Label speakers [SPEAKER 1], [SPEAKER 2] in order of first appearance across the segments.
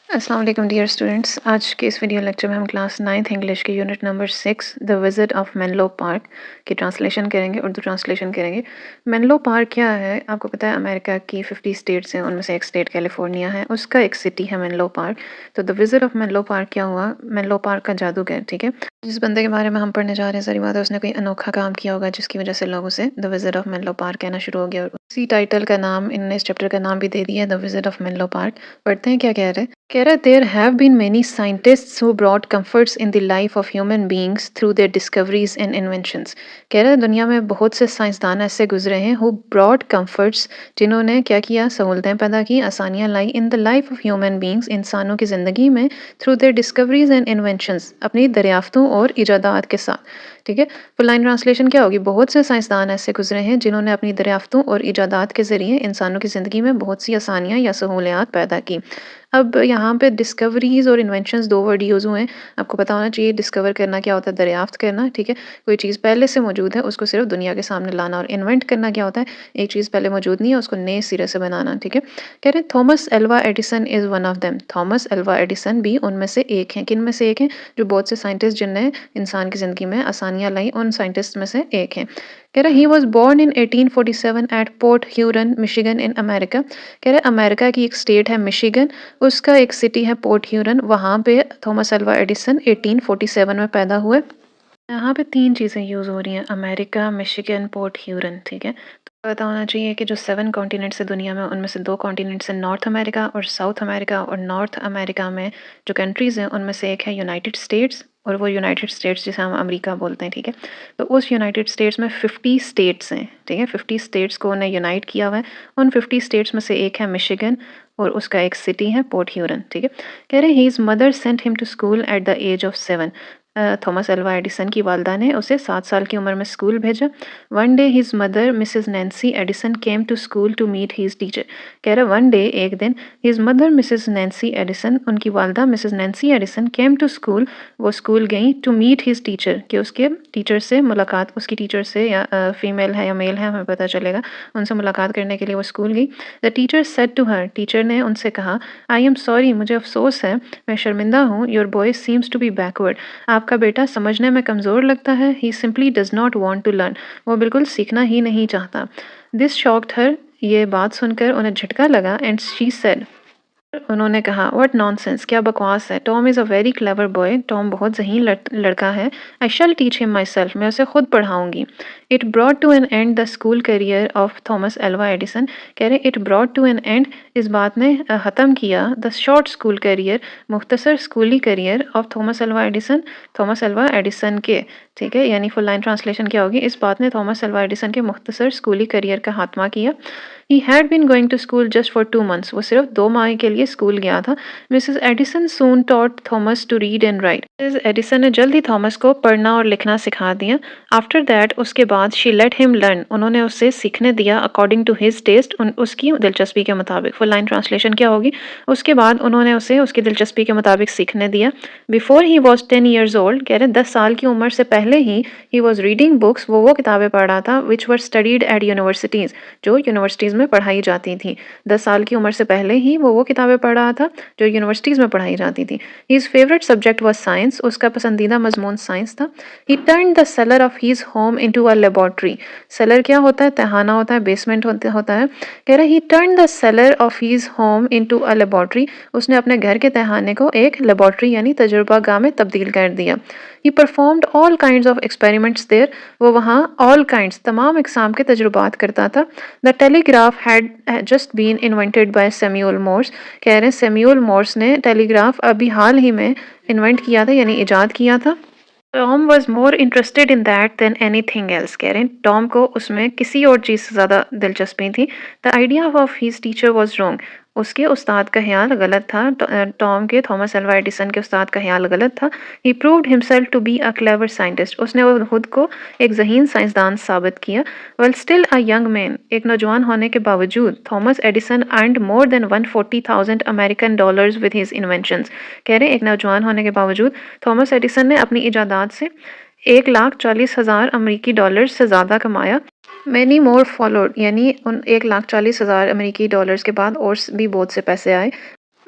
[SPEAKER 1] अस्सलाम वालेकुम dear students. आज के इस वीडियो लेक्चर में हम क्लास 9th इंग्लिश के unit number 6 the visit of Menlo park की ट्रांसलेशन करेंगे, उर्दू ट्रांसलेशन करेंगे। मेनलो पार्क क्या है? आपको पता है अमेरिका की 50 स्टेट्स हैं, उनमें से एक स्टेट कैलिफोर्निया है, उसका एक सिटी है मेनलो पार्क। तो the visit of Menlo park क्या हुआ? मेनलो पार्क का जादूगर, ठीक है, जिस बंदे के बारे में हम पढ़ने जा रहे हैं, सारी बात है, उसने कोई अनोखा काम किया होगा जिसकी वजह से लोग उसे the visit of Menlo park कहना शुरू हो गया। और उसी टाइटल का नाम इन्होंने इस चैप्टर का नाम भी दे दिया, the visit of Menlo Park. पढ़ते हैं क्या कह रहे हैं। कह रहा है there have been many scientists who brought comforts in the life of human beings through their discoveries and inventions. कह रहा है दुनिया में बहुत से साइंसदान ऐसे गुजरे हैं हु ब्रॉट कंफर्ट्स, जिन्होंने क्या किया, सहूलतें पैदा की, आसानियां लाई, in the life of human beings, इंसानों की ज़िंदगी में, through their discoveries and inventions, अपनी दरियाफ्तों और इजादात के साथ। ठीक है, फुल लाइन ट्रांसलेशन क्या होगी? बहुत से साइंसदान ऐसे गुजरे हैं जिन्होंने अपनी दरियाफ्तों और इजादात के ज़रिए इंसानों की ज़िंदगी में बहुत सी आसानियां या सहूलियात पैदा की। अब यहाँ पे डिस्कवरीज और इन्वेंशंस दो वर्ड यूज़ हुए हैं। आपको पता होना चाहिए डिस्कवर करना क्या होता है, दरियाफ्त करना, ठीक है, कोई चीज़ पहले से मौजूद है उसको सिर्फ दुनिया के सामने लाना। और इन्वेंट करना क्या होता है, एक चीज़ पहले मौजूद नहीं है उसको नए सिरे से बनाना। ठीक है, कह रहे Thomas Alva Edison is one of them. Thomas Alva Edison भी उनमें से एक हैं। किन में से एक हैं? जो बहुत से साइंटिस्ट जिनने इंसान की ज़िंदगी में आसानियाँ लाई, उन साइंटिस्ट में से एक हैं। कह रहा he was born in 1847 at Port Huron Michigan in America. कह रहे अमेरिका की एक स्टेट है मिशिगन, उसका एक सिटी है पोर्ट ह्यूरन, वहाँ पे थॉमस अल्वा एडिसन 1847 में पैदा हुए। यहाँ पे तीन चीज़ें यूज़ हो रही हैं, अमेरिका, मिशिगन, पोर्ट ह्यूरन। ठीक है, तो पता होना चाहिए कि जो 7 कॉन्टिनेंट्स है दुनिया में, उनमें से 2 कॉन्टिनेंट्स हैं नॉर्थ अमेरिका और साउथ अमेरिका। और नॉर्थ अमेरिका में जो कंट्रीज़ हैं उनमें से एक है यूनाइटेड स्टेट्स, और वो यूनाइटेड स्टेट्स जिसे हम अमेरिका बोलते हैं। ठीक है, तो उस यूनाइटेड स्टेट्स में 50 स्टेट्स हैं। ठीक है, 50 स्टेट्स को उन्हें यूनाइट किया हुआ है। उन 50 स्टेट्स में से एक है मिशिगन और उसका एक सिटी है पोर्ट ह्यूरन। ठीक है, कह रहे हैं his mother sent him to school at the age of 7। Thomas Alva Edison की वालदा ने उसे 7 साल की उम्र में स्कूल भेजा। One day his mother Mrs Nancy Edison came to school to meet his teacher. कह रहे वन डे, एक दिन, his mother Mrs Nancy Edison, उनकी वालदा Mrs Nancy Edison, came to school, वो स्कूल गई, टू मीट हिज टीचर, कि उसके टीचर से मुलाकात, उसकी टीचर से, या फीमेल है या मेल है हमें पता चलेगा, उनसे मुलाकात करने के लिए वो स्कूल गई। The teacher said to her, teacher ने उनसे कहा, आई एम सॉरी, मुझे अफसोस है, मैं शर्मिंदा हूँ, your boy seems to be backward, आपका बेटा समझने में कमज़ोर लगता है। He simply does not want to learn, वो बिल्कुल सीखना ही नहीं चाहता। दिस शॉक्ड हर, ये बात सुनकर उन्हें झटका लगा। एंड शी सेड, उन्होंने कहा, व्हाट नॉनसेंस, क्या बकवास है, Tom is a very clever boy, Tom बहुत ज़हीन लड़का है। I shall teach him myself, मैं उसे खुद पढ़ाऊंगी। It brought to an end the school career of Thomas Alva Edison. कह रहे it brought to an end, इस बात ने ख़त्म किया, द शॉर्ट स्कूल करियर, मुख्तसर स्कूली career, of Thomas Alva Edison, Thomas Alva Edison के। ठीक है, यानी फुल लाइन ट्रांसलेशन क्या होगी, इस बात ने थॉमस एल्वा एडिसन के मुख्तसर स्कूली करियर का खात्मा किया। He had been going to school just for 2 months, वो सिर्फ 2 माह के लिए स्कूल गया था। Mrs Edison soon taught Thomas to read and write, Mrs Edison ने जल्द ही थॉमस को पढ़ना और लिखना सिखा दिया। आफ्टर दैट, उसके बाद, शी लेट हिम लर्न, उन्होंने उसे सीखने दिया, अकॉर्डिंग टू हिज टेस्ट, उसकी दिलचस्पी के मुताबिक। फुल लाइन ट्रांसलेशन क्या होगी, उसके बाद उन्होंने उसे उसकी दिलचस्पी के मुताबिक सीखने दिया। Before he was 10 years old, कह रहे 10 साल की उम्र से पहले ही, ही वॉज रीडिंग बुक्स, वो किताबें पढ़ रहा था, विच वर स्टडीड एट यूनिवर्सिटीज़, जो यूनिवर्सिटीज़ में पढ़ाई जाती थी। 10 साल की उम्र से पहले ही वो किताबें पढ़ रहा था जो यूनिवर्सिटीज़ में पढ़ाई जाती थी। His favourite subject was science, उसका पसंदीदा मजमून साइंस था। ही turn the seller of his home into a laboratory. Seller क्या होता है? तहाना होता है, बेसमेंट होता है। कह रहे ही turn the seller of his home into a laboratory, उसने अपने घर के तहाने को एक लेबॉर्ट्री यानी तजुर्बा गाह में तब्दील कर दिया। He performed all kinds of experiments there, वो वहाँ ऑल काइंड्स, तमाम इकसाम के तजुर्बात करता था। The telegraph had just been invented by Samuel Morse. कह रहे हैं सैमुअल मोर्स ने टेलीग्राफ अभी हाल ही में इन्वेंट किया था, यानी इजाद किया था। Tom was more interested in that than anything else. कह रहे हैं टॉम को उसमें किसी और चीज़ से ज़्यादा दिलचस्पी थी। The idea of his teacher was wrong, उसके उस्ताद का ख्याल गलत था। टॉम के, थॉमस एल्वा एडिसन के उस्ताद का ख्याल गलत था। He proved himself to be a clever scientist, उसने वो खुद को एक ज़हीन साइंसदान साबित किया। Well still a young man, एक नौजवान होने के बावजूद, Thomas Edison earned more than 140,000 American dollars with his inventions. कह रहे हैं एक नौजवान होने के बावजूद थॉमस एडिसन ने अपनी इजादात से 1,40,000 अमेरिकी डॉलर्स से ज़्यादा कमाया। मैनी मोर फॉलोड, यानी उन 1,40,000 अमेरिकी डॉलर्स के बाद और भी बहुत से पैसे आए।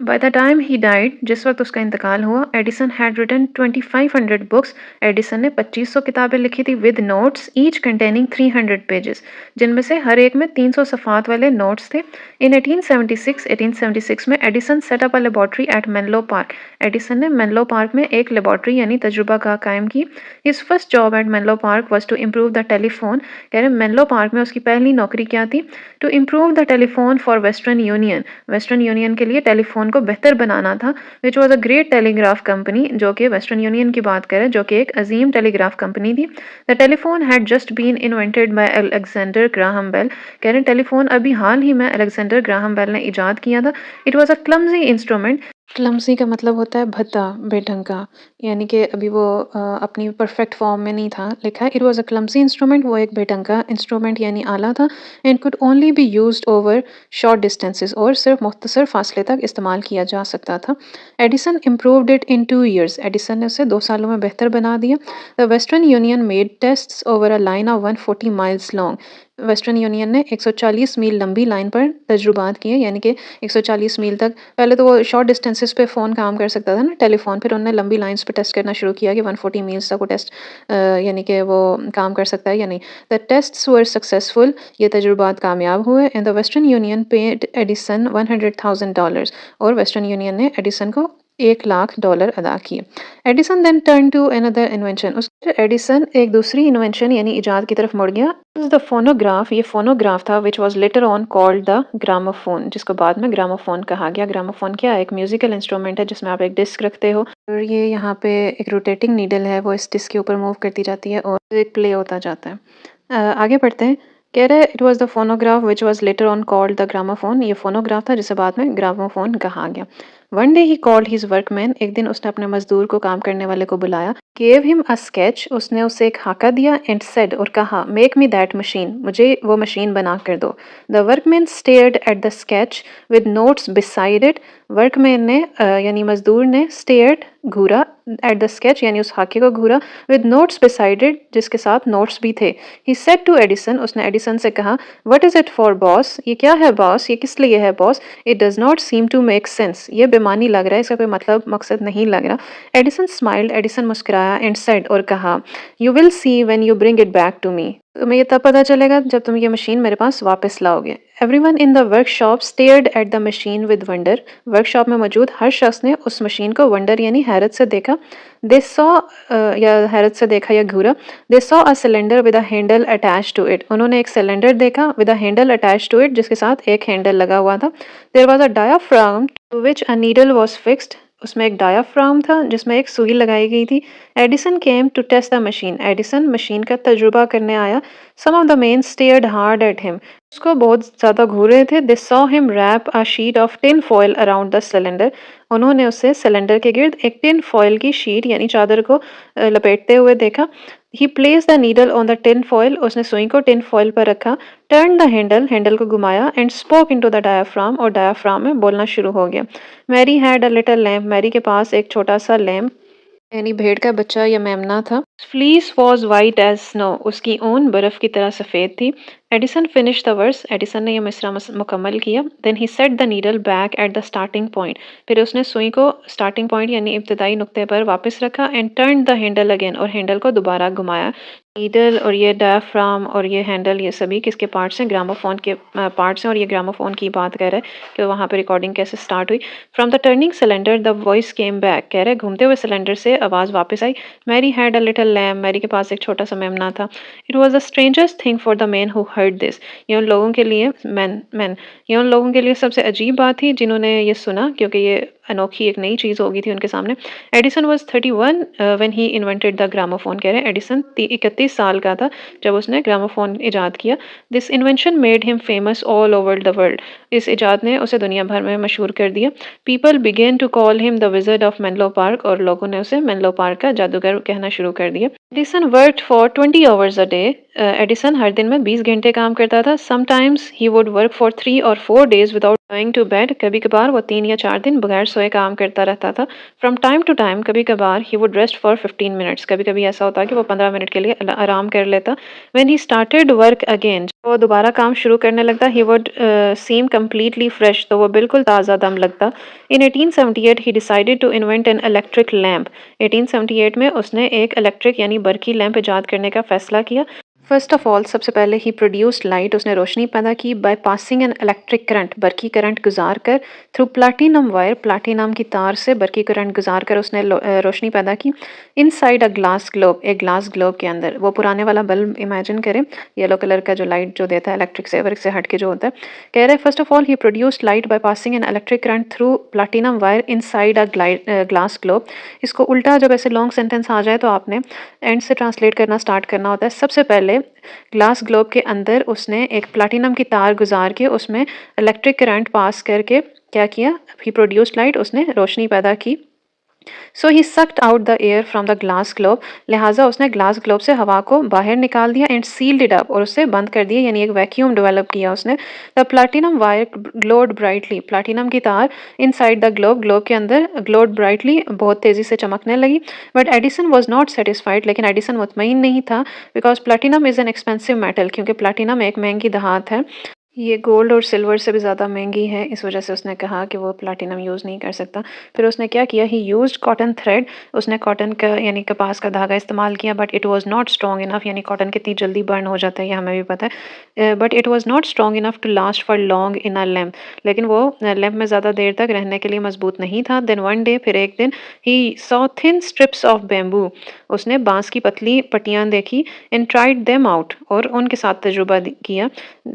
[SPEAKER 1] By the time he died, जिस वक्त उसका इंतकाल हुआ, Edison had written 2500 books. Edison ने 2500 किताबें लिखी थी with notes each containing 300 pages, जिनमें से हर एक में 300 सफ़ात वाले नोट्स थे। इन 1876 में Edison set up a laboratory at Menlo Park. Edison ने मेनलो पार्क में एक लेबॉर्ट्री यानी तजुर्बा गाह कायम की। His first job at Menlo Park was to improve the telephone. कह रहे मेनलो पार्क में उसकी पहली नौकरी क्या थी? To improve the telephone for Western Union. Western Union के लिए टेलीफोन को बेहतर बनाना था। Which was a great telegraph company, जो कि वेस्टर्न यूनियन की बात करें, जो कि एक अजीम टेलीग्राफ कंपनी थी। The telephone had just been invented by Alexander Graham Bell. कह रहे टेलीफोन अभी हाल ही में अलेक्जेंडर ग्राहम बेल ने इजाद किया था। It was a clumsy instrument. Clumsy का मतलब होता है भद्दा, बेढंग का, यानी कि अभी वो अपनी परफेक्ट फॉर्म में नहीं था। लिखा है it was a clumsy instrument, वो एक बेढंग का इंस्ट्रूमेंट यानी आला था। And could only be used over short distances, और सिर्फ मुख्तसर फासले तक इस्तेमाल किया जा सकता था। Edison improved it in 2 years। Edison ने उसे 2 सालों में बेहतर बना दिया। The western union made tests over a line of 140 miles long. Western union ने 140 मील लंबी लाइन पर तजुर्बात किए, यानी कि 140 मील तक। पहले तो वो शॉर्ट डिस्टेंसेस पे फ़ोन काम कर सकता था ना, टेलीफोन, फिर उन्होंने लंबी लाइंस पे टेस्ट करना शुरू किया कि 140 मील्स तक वो टेस्ट यानी कि वो काम कर सकता है या नहीं। द टेस्ट्स वर सक्सेसफुल, ये तजुर्बात कामयाब हुए। And the western union paid Edison $100,000, और वेस्टर्न यूनियन ने एडिसन को $1,00,000 अदा किए। Edison then turn to another invention. उसके एडिसन एक दूसरी इन्वेंशन यानी इजाद की तरफ मुड़ गया। द फोनोग्राफ, ये फोनोग्राफ था, which was later on called the gramophone, जिसको बाद में ग्रामोफोन कहा गया। ग्रामोफोन क्या है? एक म्यूजिकल इंस्ट्रूमेंट है जिसमें आप एक डिस्क रखते हो, और ये यहाँ पे एक रोटेटिंग नीडल है, वो इस डिस्क के ऊपर मूव करती जाती है और एक प्ले होता जाता है। आगे बढ़ते हैं। कह रहे it was the phonograph which was later on called the gramophone. ये फोनोग्राफ था जिसे बाद में ग्रामोफोन कहा गया। One day he called his workman. एक दिन उसने अपने मजदूर को, काम करने वाले को बुलाया। गेव हिम अ स्केच, उसने उसे एक खाका दिया। एंड सेड, और कहा, मेक मी दैट मशीन, मुझे वो मशीन बना कर दो। The workman stared at the sketch with notes beside it. Workman ने यानी मजदूर ने स्टेयर्ड, घूरा, एट द स्केच यानी उस खाके को घूरा, विद नोट्स बिसाइड इट, जिसके साथ नोट्स भी थे। ही सेड टू एडिसन, उसने एडिसन से कहा, what is it for boss? ये क्या है बॉस? ये किस लिए है boss? It does not seem to make sense, ये बेमानी लग रहा है, इसका कोई मतलब मकसद नहीं लग रहा। एडिसन स्माइल्ड, एडिसन मुस्कुराया। एंड सेड, और कहा, you will see when you bring it back to me, तुम्हें ये तब पता चलेगा जब तुम ये मशीन मेरे पास वापस लाओगे। Everyone in the workshop stared at the machine with wonder. Workshop में मौजूद हर शख्स ने उस मशीन को वंडर यानी हैरत से देखा। दे सॉ, या हैरत से देखा या घूरा। They saw a cylinder with a handle attached to it. उन्होंने एक सिलेंडर देखा with a handle attached to it, जिसके साथ एक हैंडल लगा हुआ था। There was a diaphragm to which a needle was fixed. उसमें एक डायाफ्राम था जिसमें एक सुई लगाई गई थी। Edison came to test the machine. Edison machine का तजुर्बा करने आया। Some of the men stared hard at him. उसको बहुत ज़्यादा घूर रहे थे। They saw him wrap a sheet of tin foil around the cylinder. उन्होंने उसे सिलेंडर के गिर्द एक टिन फॉयल की शीट यानी चादर को लपेटते हुए देखा। He place the needle on the tin foil. उसने सुई को टिन फॉयल पर रखा। टर्न द हैंडल, हैंडल को घुमाया। And spoke into the diaphragm, और डायाफ्राम में बोलना शुरू हो गया। Mary had a little lamp. Mary के पास एक छोटा सा लैम्प यानी भेड़ का बच्चा या मेमना था। Fleece was white as snow. उसकी ऊन बर्फ की तरह सफ़ेद थी। Edison finish the verse. Edison ने यह मिसरा मुकम्मल किया। Then he set the needle back at the starting point. फिर उसने सुई को स्टार्टिंग पॉइंट यानी इब्तदाई नुक्ते पर वापस रखा। And turn the handle again, और हैंडल को दोबारा घुमाया। नीडल और ये डायाफ्राम और ये हैंडल, ये सभी किसके पार्ट्स हैं? ग्रामोफोन के पार्ट्स हैं। और ये ग्रामोफोन की बात कर रहा है कि वहाँ पे रिकॉर्डिंग कैसे स्टार्ट हुई। From the turning cylinder the voice came back. कह रहे घूमते हुए सिलेंडर से आवाज़ वापस आई। Mary had a little lamp. Mary के पास एक छोटा सा मेमना था। It was the strangest thing for the man who heard this. ये उन लोगों के लिए मैन ये उन लोगों के लिए सबसे अजीब बात थी जिन्होंने ये सुना, क्योंकि ये अनोखी एक नई चीज़ होगी थी उनके सामने। Edison was 31 when he invented the gramophone. कह रहे एडिसन 31 साल का था जब उसने ग्रामोफोन इजाद किया। This invention made him famous all over the world. इस इजाद ने उसे दुनिया भर में मशहूर कर दिया। People began to call him the wizard of Menlo Park, और लोगों ने उसे मेनलो पार्क का जादूगर कहना शुरू कर दिया। Edison worked for 20 hours a day. Edison हर दिन में 20 घंटे काम करता था। Sometimes he would work for 3 और 4 days without going to bed. कभी-कभार वो 3 या 4 दिन बगैर सोए काम करता रहता था. From time to time कभी-कभार he would rest for 15 minutes. कभी-कभी ऐसा होता कि वो 15 मिनट के लिए आराम कर लेता. When he started work again, जब वो दोबारा काम शुरू करने लगता, he would seem completely fresh. तो वो बिल्कुल ताज़ा दम लगता. In 1878 he decided to invent an electric lamp. 1878 में उसने एक इलेक्ट्रिक यानी बरकी लैंप इजाद करने का फैसला किया. फर्स्ट ऑफ ऑल सबसे पहले ही प्रोड्यूस्ड लाइट, उसने रोशनी पैदा की by passing an electric current, बरकी करंट गुजार कर, थ्रू प्लाटिनम वायर, प्लाटिनम की तार से बरकी करंट गुजार कर उसने रोशनी पैदा की. इनसाइड अ ग्लास ग्लोब, एक ग्लास ग्लोब के अंदर. वो पुराने वाला बल्ब इमेजिन करें, येलो कलर का जो लाइट जो देता है इलेक्ट्रिक से हट के जो होता है. कह रहे first of all he produced light by passing an electric current through platinum wire inside a glass globe. इसको उल्टा जब ऐसे लॉन्ग सेंटेंस आ जाए तो आपने एंड से ट्रांसलेट करना स्टार्ट करना होता है. सबसे पहले ग्लास ग्लोब के अंदर उसने एक प्लाटिनम की तार गुजार के उसमें इलेक्ट्रिक करंट पास करके क्या किया, ही प्रोड्यूस्ड लाइट, उसने रोशनी पैदा की. So he sucked out the air from the glass globe, लिहाजा उसने ग्लास ग्लोब से हवा को बाहर निकाल दिया. एंड सील्ड इट अप, और उससे बंद कर दिया, यानी एक वैक्यूम डेवलप किया उसने. The platinum wire glowed brightly, platinum की तार इनसाइड द ग्लोब, ग्लोब के अंदर ग्लोड ब्राइटली, बहुत तेजी से चमकने लगी. But Edison was not satisfied, लेकिन एडिसन मुतमईन नहीं था. Because platinum is an expensive metal, क्योंकि प्लाटिनम एक महंगी धात है, ये गोल्ड और सिल्वर से भी ज़्यादा महंगी है. इस वजह से उसने कहा कि वो प्लाटिनम यूज़ नहीं कर सकता. फिर उसने क्या किया, ही यूज्ड कॉटन थ्रेड, उसने कॉटन का यानी कपास का धागा इस्तेमाल किया. But it was not strong enough, यानी कॉटन कितनी जल्दी बर्न हो जाता है ये हमें भी पता है. But it was not strong enough to last for long in a lamp, लेकिन वो लैम्प में ज़्यादा देर तक रहने के लिए मजबूत नहीं था. देन वन डे, फिर एक दिन, he saw thin strips of bamboo, उसने बांस की पतली पट्टियाँ देखी. एंड ट्राइड देम आउट, और उनके साथ तजुर्बा किया.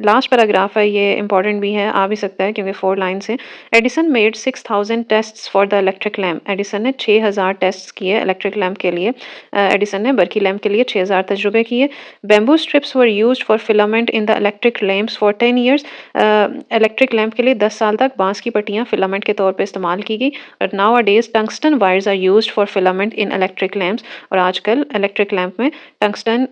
[SPEAKER 1] लास्ट पैराग्राफ है, ये इंपॉर्टेंट भी है, आ भी सकता है क्योंकि 4 लाइन्स हैं. Edison made 6000 tests for the electric lamp, Edison ने 6000 टेस्ट किए इलेक्ट्रिक लैम्प के लिए. एडिसन ने बरकी लैम्प के लिए 6000 तजुर्बे किए. Bamboo strips were used for filament in the electric lamps for 10 years, electric lamp के लिए 10 साल तक बांस की पट्टियाँ फिलामेंट के तौर पर इस्तेमाल की गई. और nowadays tungsten wires are used for filament in electric lamps, और आजकल इलेक्ट्रिक लैम्प में टंगस्टन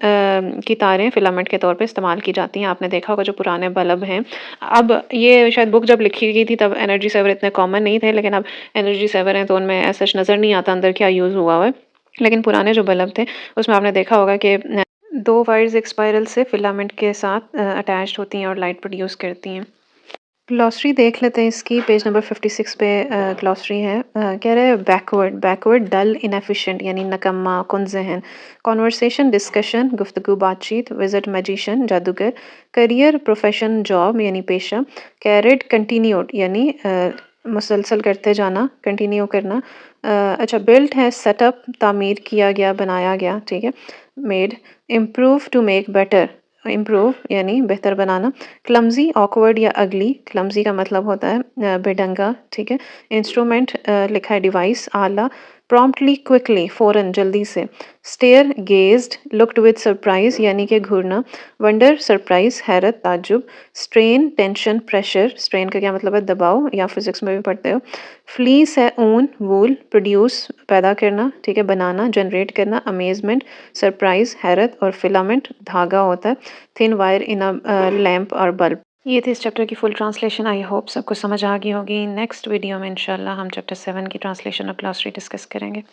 [SPEAKER 1] की तारें फिलामेंट के तौर पर इस्तेमाल की जाती हैं. आपने देखा होगा जो पुराने बल्ब हैं, अब ये शायद बुक जब लिखी गई थी तब एनर्जी सेवर इतने कॉमन नहीं थे, लेकिन अब एनर्जी सेवर हैं तो उनमें ऐसा नज़र नहीं आता अंदर क्या यूज़ हुआ हुआ है. लेकिन पुराने जो बल्ब थे उसमें आपने देखा होगा कि 2 वायर्स एक स्पाइरल से फिलामेंट के साथ अटैच्ड होती हैं और लाइट प्रोड्यूस करती हैं. ग्लॉसरी देख लेते हैं इसकी, पेज नंबर 56 पे ग्लॉसरी है. कह रहे हैं बैकवर्ड, बैकवर्ड डल इनएफिशिएंट यानी नकम्मा कुनज़हन. कॉन्वर्सेशन डिस्कशन गुफ्तगू बातचीत. विजिट मैजिशियन जादूगर. करियर प्रोफेशन जॉब यानी पेशा. कैरिड कंटिन्यूड यानी मुसलसल करते जाना, कंटिन्यू करना. अच्छा, बिल्ट है सेटअप, तामीर किया गया, बनाया गया, ठीक है. Made. Improve to make better, improve यानी बेहतर बनाना. क्लमजी ऑकवर्ड या अगली, क्लमजी का मतलब होता है बेढंगा, ठीक है. इंस्ट्रूमेंट लिखा है डिवाइस, आला. प्रॉम्प्टली क्विकली फ़ौरन जल्दी से. Stare gazed, looked with surprise यानी कि घूरना. वंडर सरप्राइज हैरत ताज्जुब. स्ट्रेन टेंशन प्रेशर, स्ट्रेन का क्या मतलब है, दबाव, या फिजिक्स में भी पढ़ते हो. फ्लीस है ऊन वूल. प्रोड्यूस पैदा करना, ठीक है, बनाना, जनरेट करना. अमेजमेंट सरप्राइज हैरत, और फिलामेंट धागा होता है. Thin wire in a lamp और बल्ब. ये थी इस चैप्टर की फुल ट्रांसलेशन. आई होप सबको समझ आ गई होगी. नेक्स्ट वीडियो में इंशाल्लाह हम चैप्टर 7 की ट्रांसलेशन और ग्लॉसरी डिस्कस करेंगे.